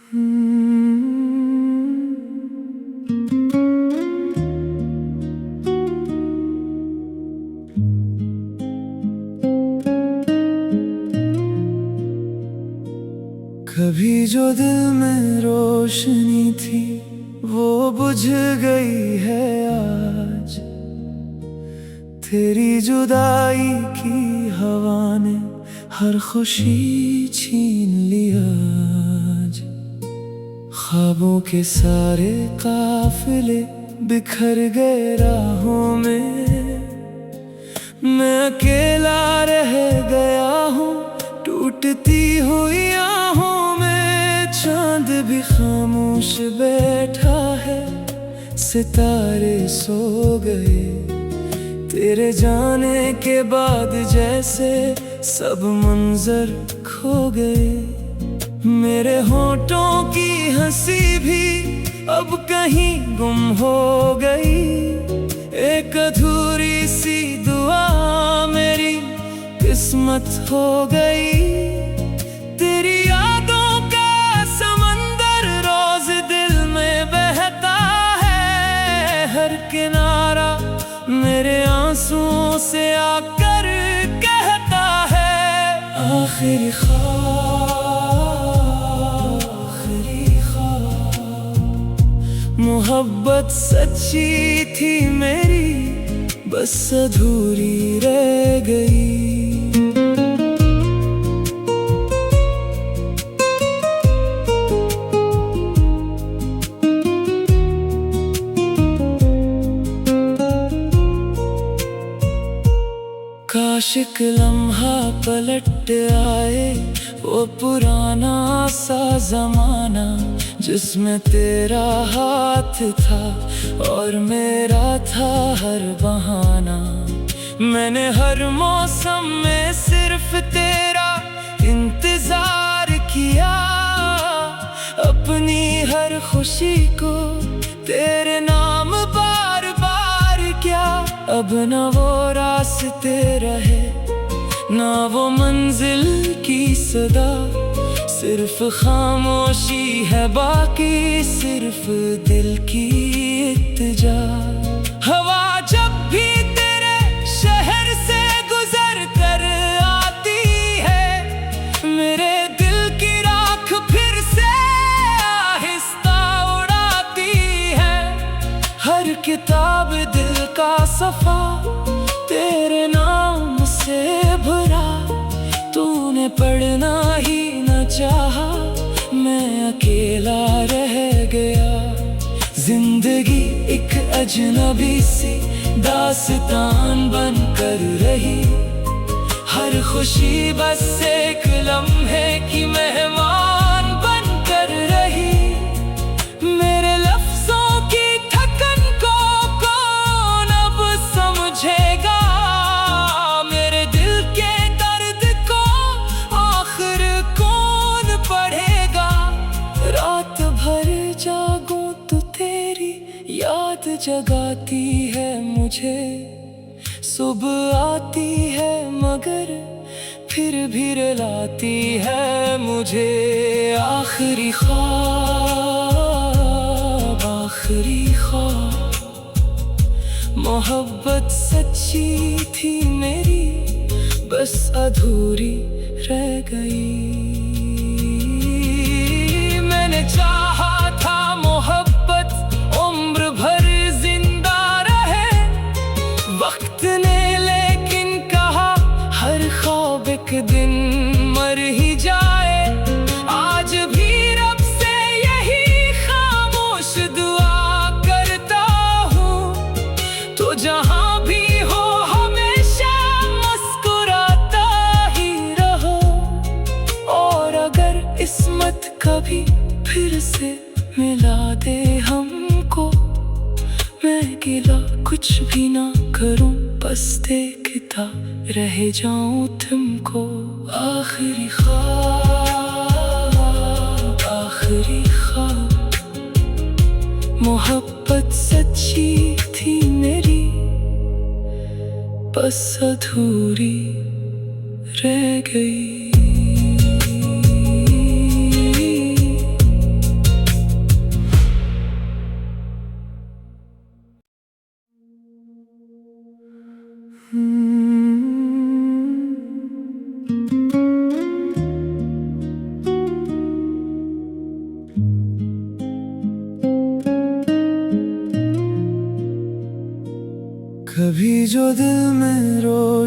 कभी जो दिल में रोशनी थी वो बुझ गई है आज। तेरी जुदाई की हवा ने हर खुशी छीन लिया आज। ख्वाबों के सारे काफिले बिखर गए राहों में। मैं अकेला रह गया हूँ टूटती हुई आहों में। चांद भी खामोश बैठा है, सितारे सो गए। तेरे जाने के बाद जैसे सब मंजर खो गए। मेरे होठों की हंसी भी अब कहीं गुम हो गई। एक अधूरी सी दुआ मेरी किस्मत हो गई। तेरी यादों का समंदर रोज दिल में बहता है। हर किनारा मेरे आंसुओं से आकर कहता है आखिरी ख्वाब। मोहब्बत सच्ची थी मेरी, बस अधूरी रह गई। काश एक लम्हा पलट आए, वो पुराना सा जमाना जिसमें तेरा हाथ था और मेरा था हर बहाना। मैंने हर मौसम में सिर्फ तेरा इंतजार किया। अपनी हर खुशी को तेरे नाम बार बार किया। अब न वो रास्ते रहे ना वो मंजिल की सदा। सिर्फ खामोशी है बाकी, सिर्फ दिल की इत्तेजा। हवा जब भी तेरे शहर से गुजर कर आती है, मेरे दिल की राख फिर से आहिस्ता उड़ाती है। हर किताब दिल का सफा तेरे नाम से भरा। तूने पढ़ना ही न चाहा, मैं अकेला रह गया। जिंदगी एक अजनबी सी दास्तान बन कर रही। हर खुशी बस एक लम्हे की मेहमान बन कर रही। मेरे लफ्जों की थकन को कौन अब समझेगा। मेरे दिल के दर्द को आखिर कौन पढ़ेगा। रात भर जागूं तो तेरी याद जगाती है मुझे। सुबह आती है मगर फिर भी रुलाती है मुझे। आखिरी ख्वाब, आखिरी ख्वाब। मोहब्बत सच्ची थी मेरी, बस अधूरी रह गई। मैंने चाहा था मोहब्बत उम्र भर जिंदा रहे। वक्त ने लेकिन कहा हर ख्वाब एक दिन मर ही जाए। आज भी रब से यही खामोश दुआ करता हूँ, तो जहाँ भी हो हमेशा मुस्कुराता ही रहो। और अगर किस्मत कभी फिर से मिला दे हमको, मैं गिला कुछ भी ना करूं, बस देखता रह जाऊं तुमको। आखिरी ख्वाब, आखिरी ख्वाब। मोहब्बत सच्ची थी मेरी, बस अधूरी रह गई।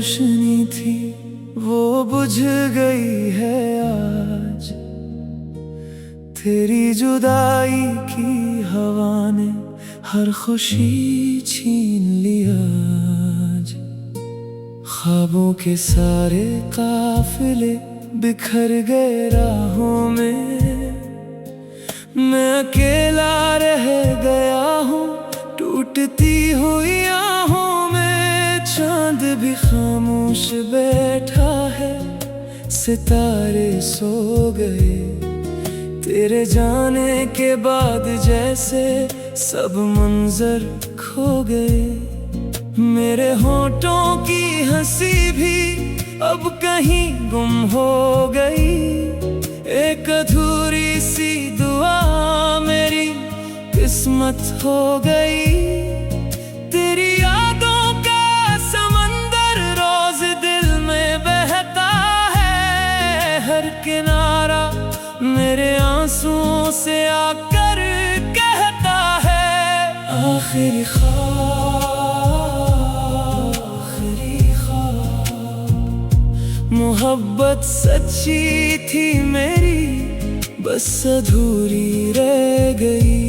रोशनी थी वो बुझ गई है आज। तेरी जुदाई की हवा ने हर खुशी छीन लिया आज। ख्वाबों के सारे काफिले बिखर गए राहों में, मैं अकेला रह गया हूँ टूटती हुई आहों में। चांद भी खामोश बैठा है, सितारे सो गए। तेरे जाने के बाद जैसे सब मंजर खो गए। मेरे होठों की हंसी भी अब कहीं गुम हो गई। एक अधूरी सी दुआ मेरी किस्मत हो गई। तेरी यादों का समंदर रोज दिल में बहता है। हर किनारा मेरे आंसुओं से आकर कहता है आखिरी मोहब्बत सच्ची थी मेरी, बस अधूरी रह गई।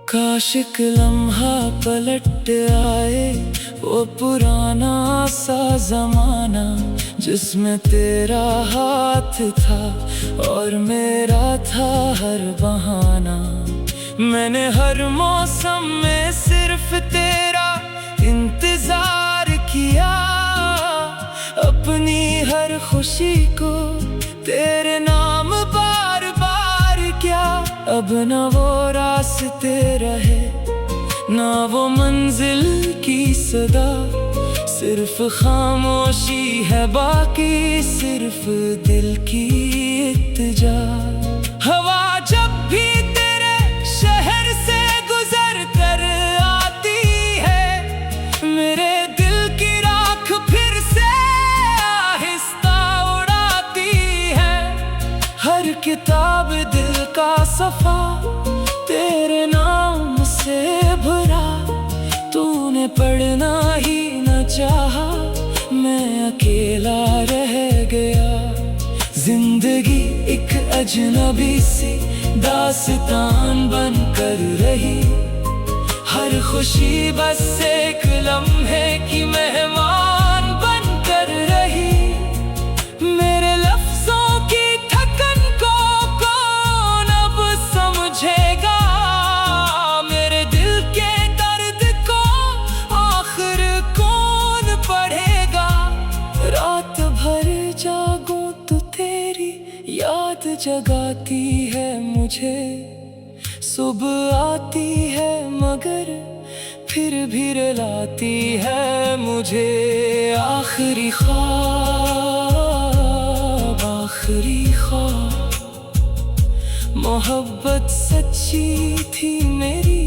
काश एक लम्हा पलट आए, वो पुराना सा जमाना जिसमें तेरा हाथ था और मेरा था हर बहाना। मैंने हर मौसम में सिर्फ तेरा इंतजार किया। अपनी हर खुशी को तेरे नाम बार बार किया। अब न वो रास्ते रहे ना वो मंजिल की सदा, सिर्फ खामोशी है बाकी, सिर्फ दिल की इत्तेजा। हवा जब भी तेरे शहर से गुजर कर आती है, मेरे दिल की राख फिर से आहिस्ता उड़ाती है। हर किताब दिल का सफा तेरे नाम से भरा, तूने पढ़ना ही न चाहा, मैं अकेला रह गया। जिंदगी एक अजनबी सी दास्तान बन कर रही। हर खुशी बस एक लम्हे की मेहमान बन कर रही। मेरे लफ्जों की थकन को कौन अब समझेगा, मेरे दिल के दर्द को आखिर कौन पढ़ेगा। रात भर जागूं तो तेरी याद जगाती है मुझे। सुबह आती है मगर फिर भी रुलाती है मुझे। आखिरी ख्वाब मोहब्बत सच्ची थी मेरी,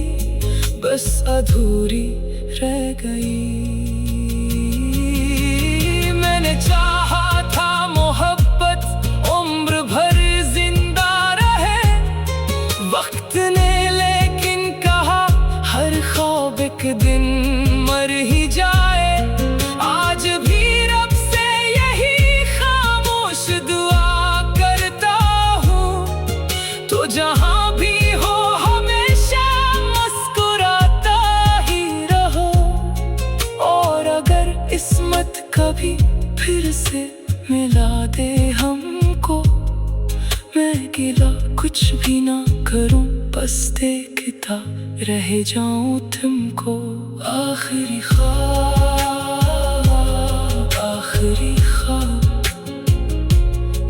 बस अधूरी रह गई। मैंने चाहा था मोहब्बत उम्र भर जिंदा रहे, वक्त ने लेकिन कहा हर ख्वाब एक दिन मर ही जाए। आज भी रब से यही खामोश दुआ करता हूँ, तो जहाँ भी हो हमेशा मुस्कुराता ही रहो। और अगर किस्मत कभी फिर से मिला दे हमको, मैं गिला कुछ भी ना करूं, बस देखता रह जाऊं तुमको। आखिरी ख्वाब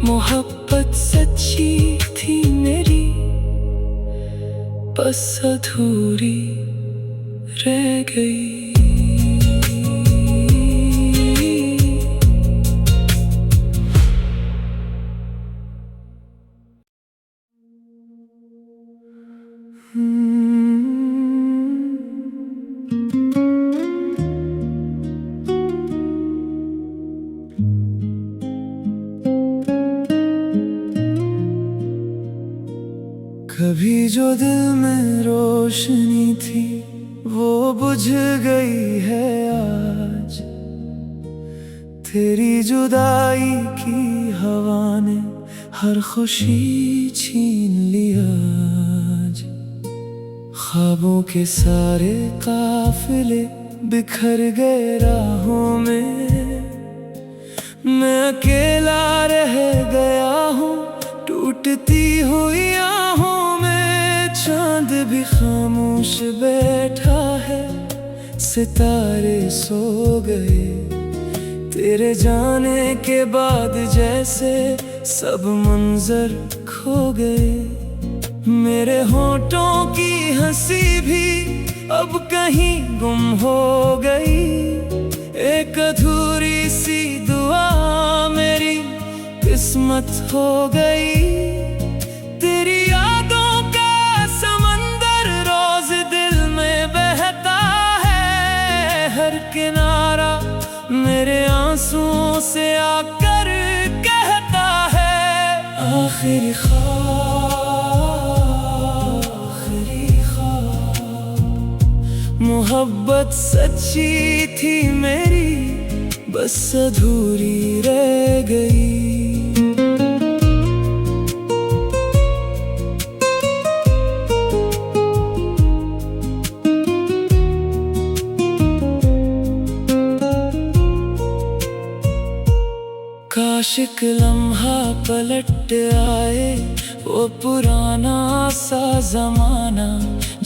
मोहब्बत सच्ची थी मेरी, बस अधूरी रह गई। कभी जो दिल में रोशनी थी वो बुझ गई है आज। तेरी जुदाई की हवा ने हर खुशी छीन लिया आज। ख्वाबों के सारे काफिले बिखर गए राहों में, मैं अकेला रह गया हूँ टूटती हुई आहों में। चांद भी खामोश बैठा है, सितारे सो गए। तेरे जाने के बाद जैसे सब मंजर खो गए। मेरे होठों की हंसी भी अब कहीं गुम हो गई। एक अधूरी सी दुआ मेरी किस्मत हो गई। तेरी यादों का समंदर रोज दिल में बहता है। हर किनारा मेरे आंसुओं से आकर कहता है आखिरी मोहब्बत सच्ची थी मेरी, बस अधूरी रह गई। काश एक लम्हा पलट आए, वो पुराना सा जमाना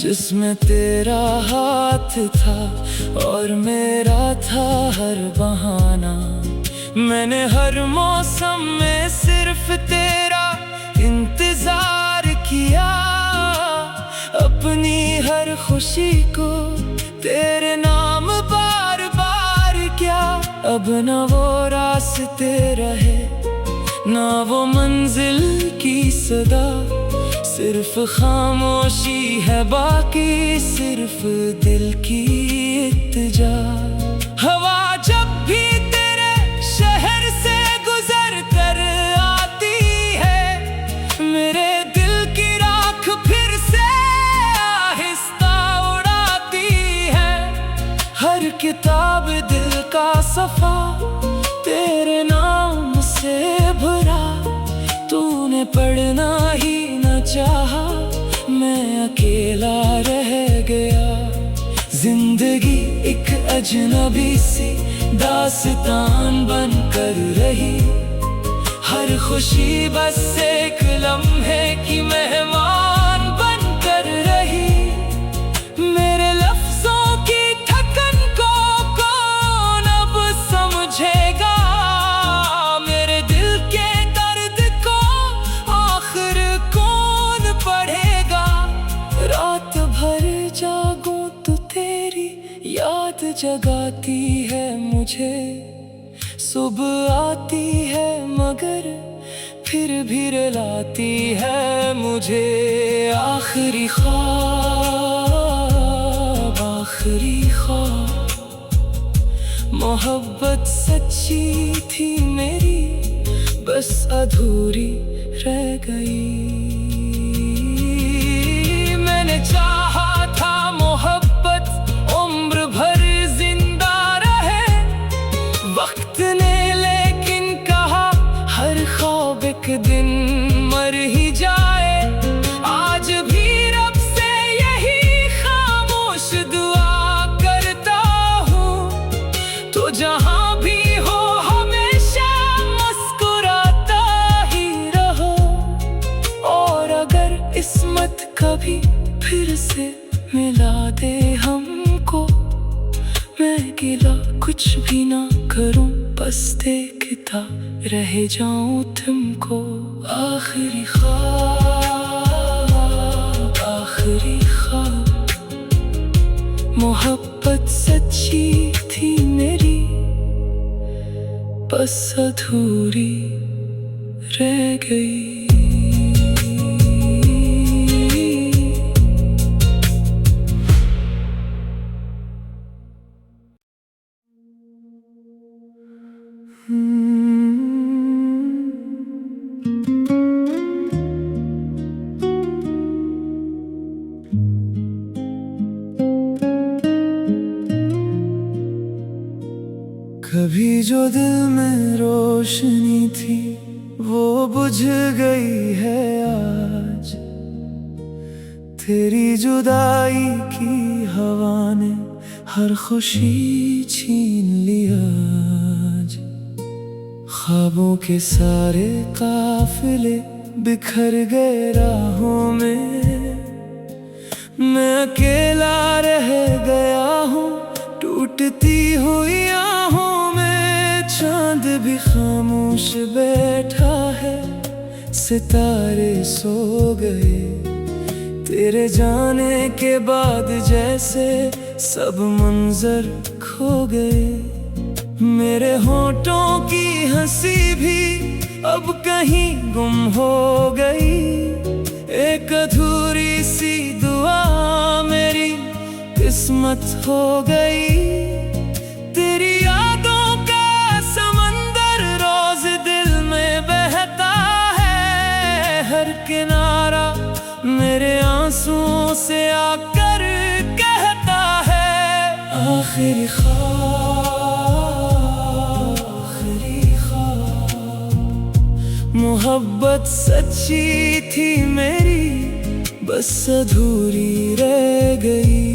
जिसमें तेरा हाथ था और मेरा था हर बहाना। मैंने हर मौसम में सिर्फ तेरा इंतजार किया। अपनी हर खुशी को तेरे नाम बार बार किया। अब न वो रास्ते रहे ना वो मंजिल की सदा, सिर्फ खामोशी है बाकी, सिर्फ दिल की इत्तेजा। हवा जब भी तेरे शहर से गुजर कर आती है, मेरे दिल की राख फिर से आहिस्ता उड़ाती है। हर किताब दिल का सफा तेरे नाम से भरा। तूने पढ़ना ही न चाहा, मैं अकेला रह गया। जिंदगी एक अजनबी सी दास्तान बन कर रही। हर खुशी बस एक लम्हे की मेहमान बन कर रही। मेरे लफ्जों की थकन को कौन अब समझेगा। मेरे दिल के दर्द को आखिर कौन पढ़ेगा। रात भर जागूं तो तेरी याद जगाती है मुझे। सुबह आती है मगर फिर भी रुलाती है मुझे। आखिरी ख्वाब मोहब्बत सच्ची थी मेरी, बस अधूरी रह गई। मैंने चाहा था मोहब्बत उम्र भर जिंदा रहे। वक्त ने लेकिन कहा हर ख्वाब एक दिन मर ही जाए। आज भी रब से यही खामोश दुआ करता हूँ, तो जहाँ भी हो हमेशा मुस्कुराता ही रहो। और अगर किस्मत कभी फिर से मिला दे हमको, मैं गिला कुछ भी ना करूं, बस देखता रह जाऊं तुमको। आखिरी ख्वाब मोहब्बत सच्ची थी मेरी, बस अधूरी रह गई। जो दिल में रोशनी थी वो बुझ गई है आज। तेरी जुदाई की हवा ने हर खुशी छीन लिया आज। ख्वाबों के सारे काफिले बिखर गए राहों में। मैं अकेला रह गया हूँ टूटती हुई आहों में। चांद भी खामोश बैठा है, सितारे सो गए। तेरे जाने के बाद जैसे सब मंजर खो गए। मेरे होठों की हंसी भी अब कहीं गुम हो गई। एक अधूरी सी दुआ मेरी किस्मत हो गई। तेरी यादों का समंदर रोज दिल में बहता है। हर किनारा मेरे आंसुओं से आकर कहता है आखिरी ख्वाब। मोहब्बत सच्ची थी मेरी, बस अधूरी रह गई।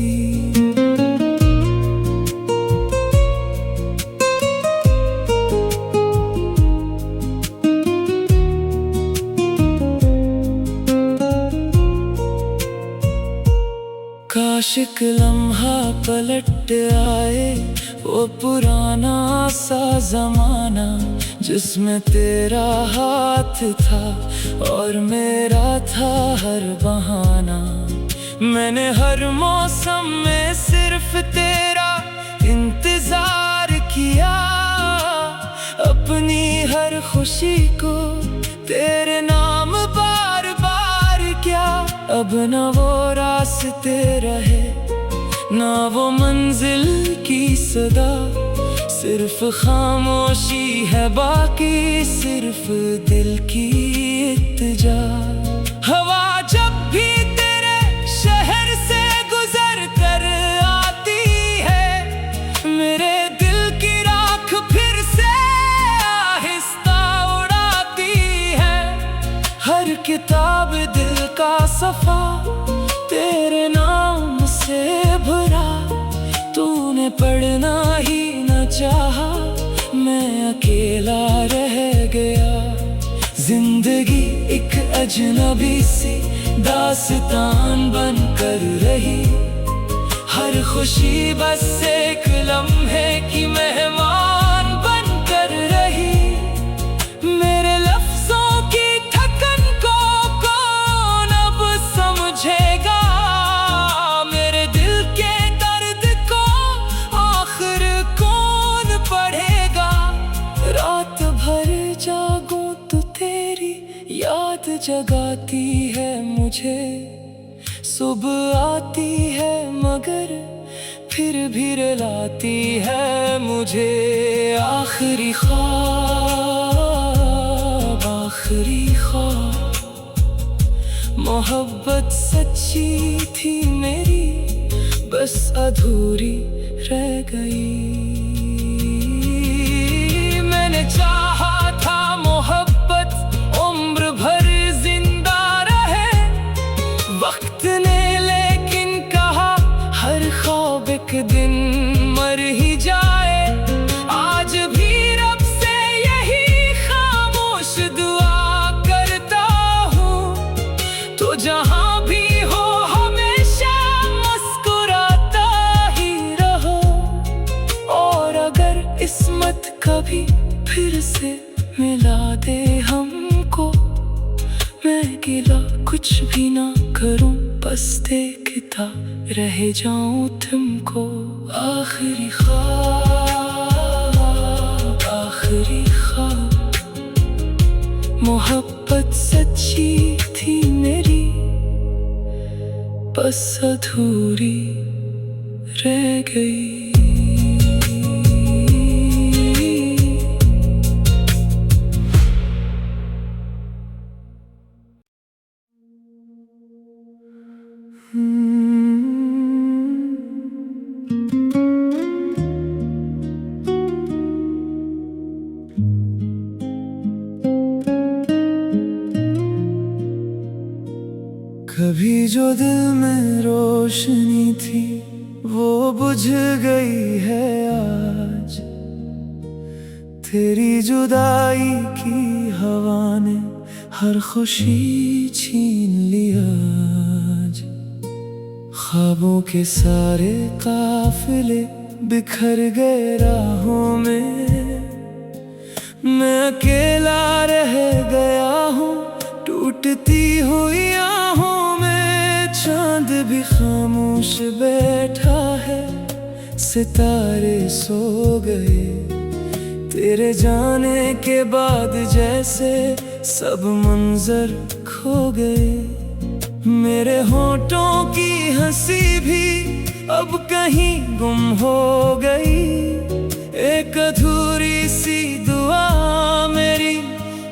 काश एक लम्हा पलट आए, वो पुराना सा जमाना जिसमें तेरा हाथ था और मेरा था हर बहाना। मैंने हर मौसम में सिर्फ तेरा इंतजार किया। अपनी हर खुशी को तेरे नाम बार बार किया। अब न वो रास्ते रहे ना वो मंजिल की सदा। सिर्फ खामोशी है बाकी, सिर्फ दिल की इत्तेजा। हवा जब भी तेरे शहर से गुजर कर आती है, मेरे दिल की राख फिर से आहिस्ता उड़ाती है। हर किताब दिल का सफा तेरे नाम से भरा। तूने पढ़ना ही न चाहा, मैं अकेला रह गया। जिंदगी एक अजनबी सी दास्तान बन कर रही। हर खुशी बस एक लम्हे की मेहमान बन कर रही। मेरे लफ्जों की थकन को कौन अब समझेगा। मेरे दिल के दर्द को आखिर कौन पढ़ेगा। रात भर जागूं तो तेरी याद जगाती है मुझे। सुबह आती है मगर फिर भी रुलाती है मुझे। आखिरी ख्वाब, आखिरी ख्वाब। मोहब्बत सच्ची थी मेरी, बस अधूरी रह गई। मैंने चाहा था मोहब्बत उम्र भर जिंदा रहे। वक्त ने लेकिन कहा हर ख्वाब एक दिन मर ही जाए। आज भी रब से यही खामोश दुआ करता हूँ, तो जहाँ भी हो हमेशा मुस्कुराता ही रहो। और अगर किस्मत कभी फिर से मिला दे हमको, मैं गिला कुछ भी ना करूं, बस देखता रह जाऊं तुमको। आखिरी ख्वाब, आखिरी ख्वाब। मोहब्बत सच्ची थी मेरी, बस अधूरी रह गई। कभी जो दिल में रोशनी थी वो बुझ गई है आज। तेरी जुदाई की हवा ने हर खुशी छीन लिया आज। ख्वाबों के सारे काफिले बिखर गए राहों में, मैं अकेला रह गया हूँ टूटती हुई आहों में। चांद भी खामोश बैठा है, सितारे सो गए। तेरे जाने के बाद जैसे सब मंजर खो गए। मेरे होठों की हंसी भी अब कहीं गुम हो गई। एक अधूरी सी दुआ मेरी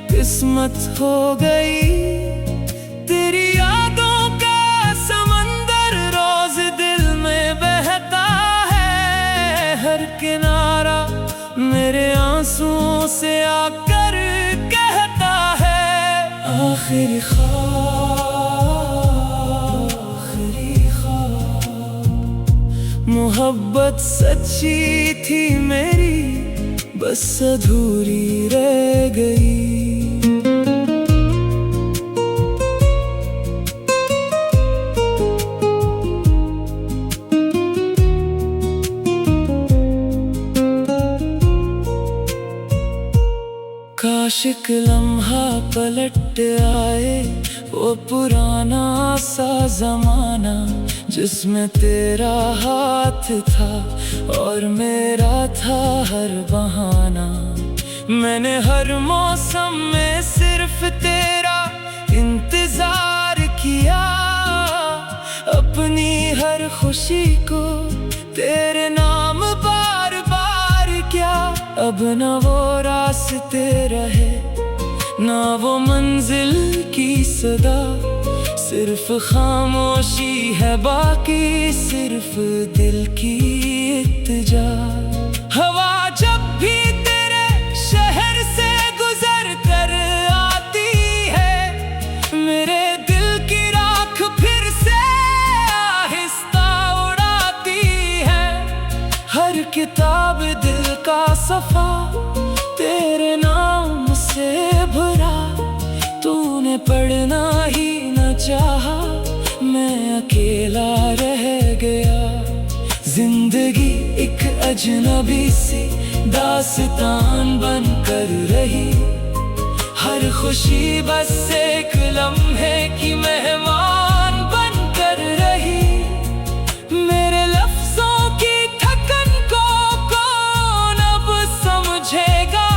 किस्मत हो गई। तेरी यादों का समंदर रोज दिल में बहता है। हर किनारा मेरे आंसुओं से आकर कहता है आखिरी ख्वाब। मोहब्बत सच्ची थी मेरी, बस अधूरी रह गई। काश एक लम्हा पलट आए, वो पुराना सा जमाना जिसमें तेरा हाथ था और मेरा था हर बहाना। मैंने हर मौसम में सिर्फ तेरा इंतजार किया। अपनी हर खुशी को तेरे नाम बार बार किया। अब न वो रास्ते रहे ना वो मंजिल की सदा, सिर्फ खामोशी है बाकी, सिर्फ दिल की इत्तेजा। हवा जब भी तेरे शहर से गुजर कर आती है, मेरे दिल की राख फिर से आहिस्ता उड़ाती है। हर किताब दिल का सफा तेरे नाम से भरा। तूने पढ़ना ही न चाहा, मैं अकेला रह गया। जिंदगी एक अजनबी सी दास्तान बन कर रही। हर खुशी बस एक लम्हे की मेहमान बन कर रही। मेरे लफ्जों की थकन को कौन अब समझेगा?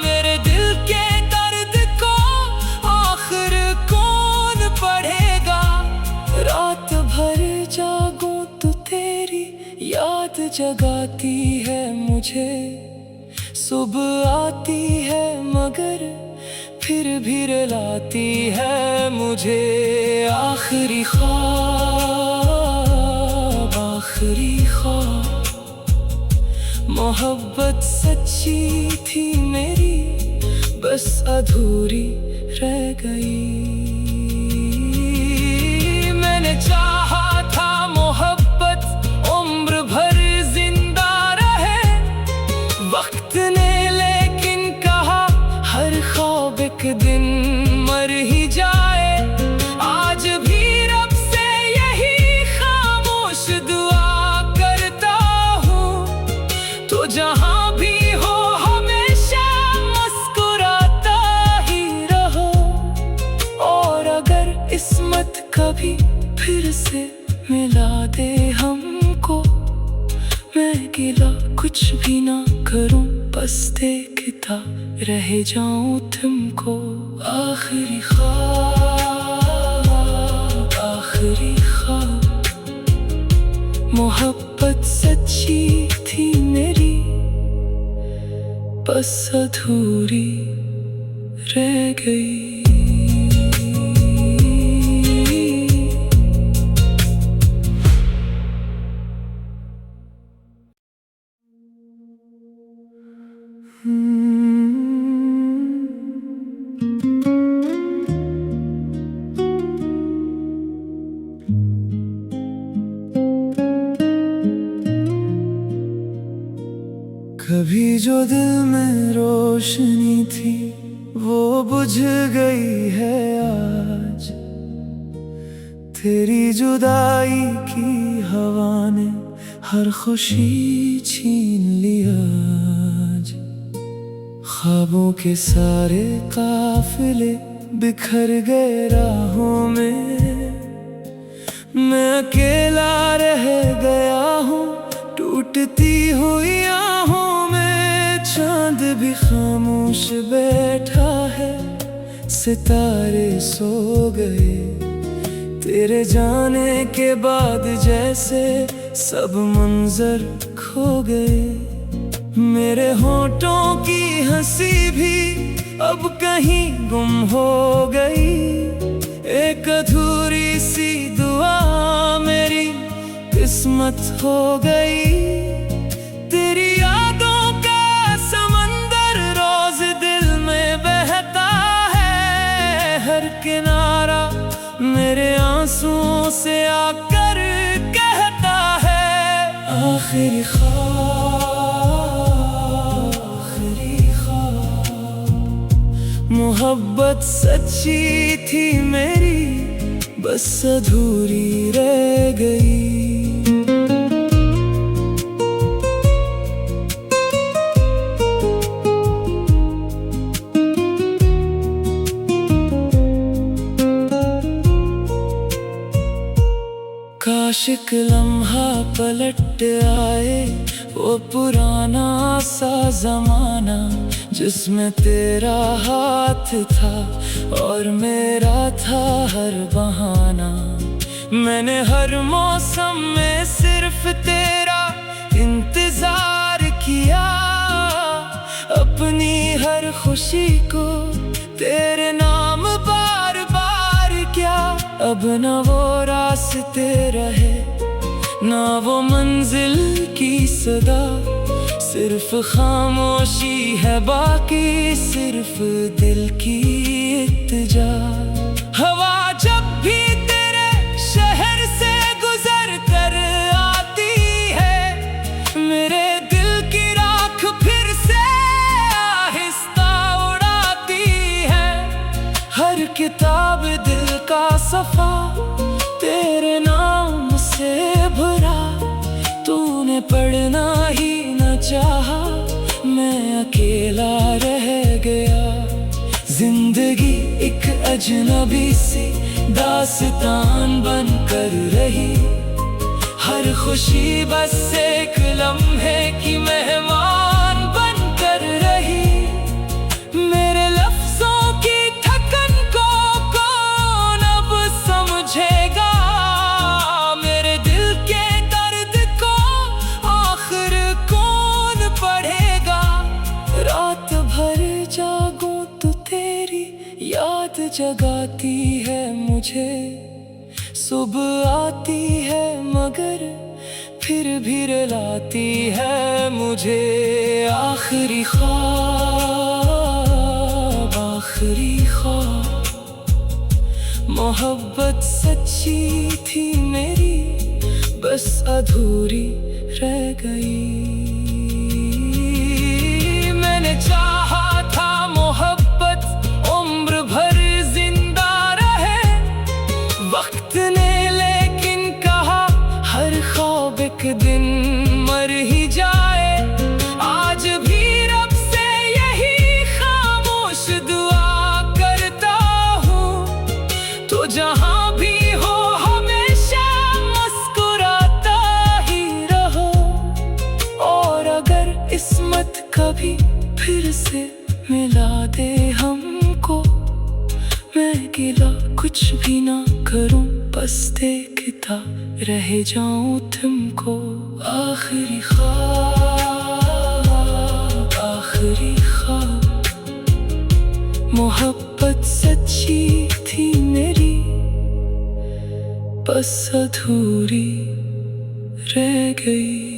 मेरे दिल के दर्द को आखिर कौन पढ़ेगा? रात भर जागूं तो तेरी याद जगाती है मुझे। सुबह आती है मगर फिर भी रुलाती है मुझे। आखिरी ख्वाब, आखिरी ख्वाब। मोहब्बत सच्ची थी मेरी, बस अधूरी रह गई। मैंने चाहा था मोहब्बत उम्र भर जिंदा रहे। वक्त ने लेकिन कहा हर ख्वाब एक दिन मर ही जाए। आज भी रब से यही खामोश दुआ करता हूँ, तो जहाँ भी हो हमेशा मुस्कुराता ही रहो। और अगर किस्मत कभी फिर से मिला दे हमको, मैं गिला कुछ भी ना करूं, बस देखता रह जाऊं तुमको। आखिरी ख्वाब, आखिरी ख्वाब। मोहब्बत सच्ची थी मेरी, बस अधूरी रह गई। जो दिल में रोशनी थी वो बुझ गई है आज। तेरी जुदाई की हवा ने हर खुशी छीन लिया आज। ख्वाबों के सारे काफिले बिखर गए राहों में। मैं अकेला रह गया हूँ टूटती हुई आहों में। चांद भी खामोश बैठा है, सितारे सो गए। तेरे जाने के बाद जैसे सब मंजर खो गए। मेरे होठों की हंसी भी अब कहीं गुम हो गई। एक अधूरी सी दुआ मेरी किस्मत हो गई। तेरी यादों का समंदर रोज दिल में बहता है। हर किनारा मेरे आंसुओं से आकर कहता है आखिरी मोहब्बत सच्ची थी मेरी, बस अधूरी रह गई। काश एक लम्हा पलट आए, वो पुराना सा जमाना जिसमें तेरा हाथ था और मेरा था हर बहाना। मैंने हर मौसम में सिर्फ तेरा इंतजार किया। अपनी हर खुशी को तेरे नाम बार बार किया। अब न वो रास्ते रहे ना वो मंजिल की सदा, सिर्फ खामोशी है बाकी, सिर्फ दिल की इत्तेजा। हवा जब भी तेरे शहर से गुजर कर आती है, मेरे दिल की राख फिर से आहिस्ता उड़ाती है। हर किताब दिल का सफा तेरे नाम से भरा। तूने पढ़ना ही न चाहा, मैं अकेला रह गया। जिंदगी एक अजनबी सी दास्तान बन कर रही। हर खुशी बस एक लम्हे की मेहमान बन कर रही। मेरे लफ्जों की थकन को कौन अब समझेगा। मेरे दिल के दर्द को आखिर कौन पढ़ेगा। रात भर जागूं तो तेरी याद जगाती है मुझे। सुबह आती है मगर फिर भी रुलाती है मुझे। आखिरी ख्वाब मोहब्बत सच्ची थी मेरी, बस अधूरी रह गई। मैंने चाहा था मोहब्बत उम्र भर जिंदा रहे। वक्त ने लेकिन कहा हर ख्वाब एक दिन मर ही जाए। आज भी रब से यही खामोश दुआ करता हूँ, तो जहाँ भी हो हमेशा मुस्कुराता ही रहो। और अगर किस्मत कभी फिर से मिला दे हमको, मैं गिला कुछ भी ना करूं, बस देखता रह जाऊं तुमको। आखिरी ख्वाब मोहब्बत सच्ची थी मेरी, बस अधूरी रह गई।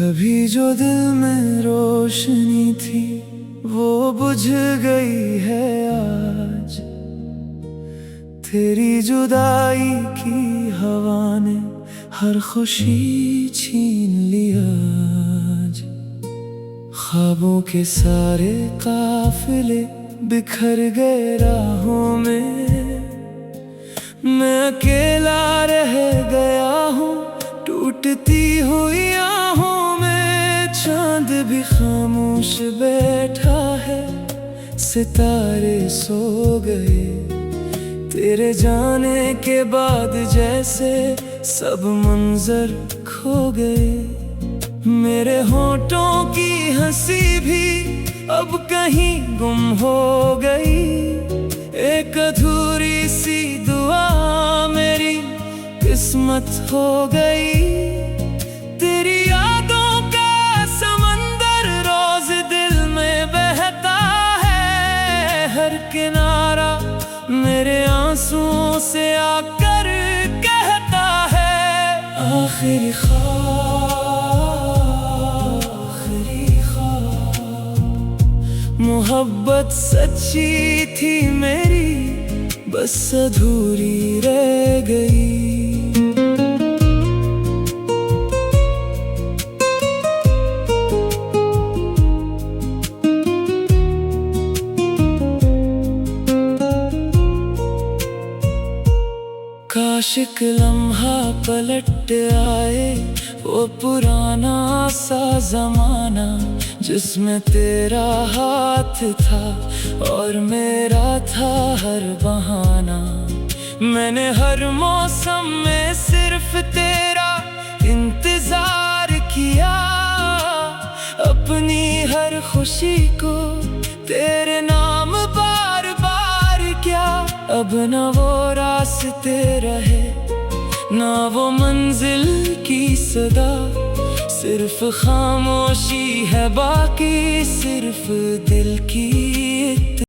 कभी जो दिल में रोशनी थी वो बुझ गई है आज। तेरी जुदाई की हवा ने हर खुशी छीन लिया आज। ख्वाबों के सारे काफिले बिखर गए राहों में, मैं अकेला रह गया हूँ टूटती हुई आहों में। चांद भी खामोश बैठा है, सितारे सो गए। तेरे जाने के बाद जैसे सब मंजर खो गए। मेरे होठों की हंसी भी अब कहीं गुम हो गई। एक अधूरी सी दुआ मेरी किस्मत हो गई। तेरी यादों का समंदर रोज दिल में बहता है। हर किनारा मेरे आंसुओं से आकर कहता है आखिरी मोहब्बत सच्ची थी मेरी, बस अधूरी रह गई। काश एक लम्हा पलट आए, वो पुराना सा जमाना जिसमें तेरा हाथ था और मेरा था हर बहाना। मैंने हर मौसम में सिर्फ तेरा इंतजार किया। अपनी हर खुशी को तेरे नाम बार बार किया। अब न वो रास्ते रहे ना वो मंजिल की सदा, सिर्फ खामोशी है बाकी, सिर्फ दिल की